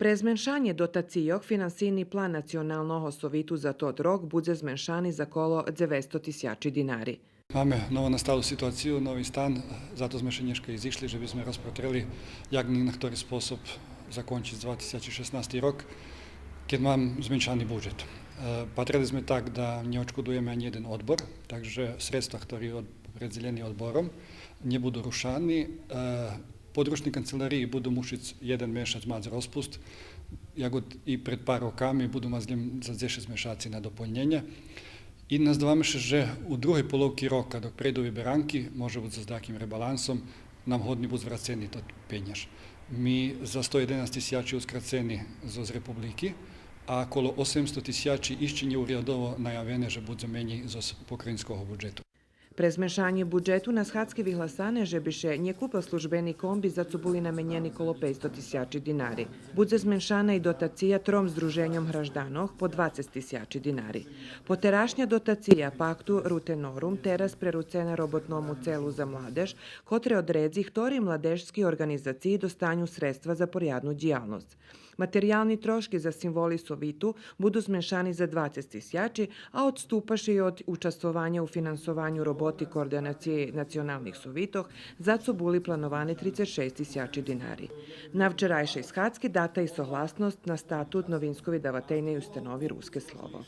Pre zmenšanje dotacijog financijni plan nacionalного sovitu za tот rok bude zmenšani za kolo 900 тисячі динарі. Mamy novonastalú situáciu, nový stan, za to sme še dneška izišli, že by sme rozprotreli, jak na ktorý spôsob zakončiť 2016 rok, keď mám zmenšaný budžet. Patrili sme tak, da ne očkodujeme ani jeden odbor, takže sredstva, ktoré predzelení odborom, nebudú rušani. Područni kancelariji budu mušic jeden mešac mať rozpust, jak i pred pár rokami budu mazljem za 10 mešaci na doplnjenje. I nazdávame se, že u druhej polovki roka, dok predu vyberanky, može biti s takým rebalansom, nam hodni budu zvraceni to penjaž. Mi za 111 тисячі uskraceni z republiki, a kolo 800 тисячі іще не урядово наявене, že budu meni z pokrajinskого budžetu. Pre zmenšanje budžetu na Shadski vyhlasane, že biše nje kupa službeni kombi za co buli namenjeni kolo 500 тисячі dinari. Bude zmenšana i dotacija trom združenjom hraždanoh po 20 тисячі dinari. Poterašnja dotacija paktu Rutenorum teraz prerucena robotnomu celu za mladež, kotre odredzi htori mladežski organizaciji dostanju sredstva za porjadnu djelnost. Materijalni troški za simboli sovitu budu zmenšani za 20 тисячі, a odstupaše i od učestvovanja u finansovanju roboti koordinacije nacionalnih sovitoh, za co buli planovane 36 тисячі dinari. Na včerajšej Shadski data i sohlasnost na statut novinskovi davatejnej ustanovi Ruske slovo.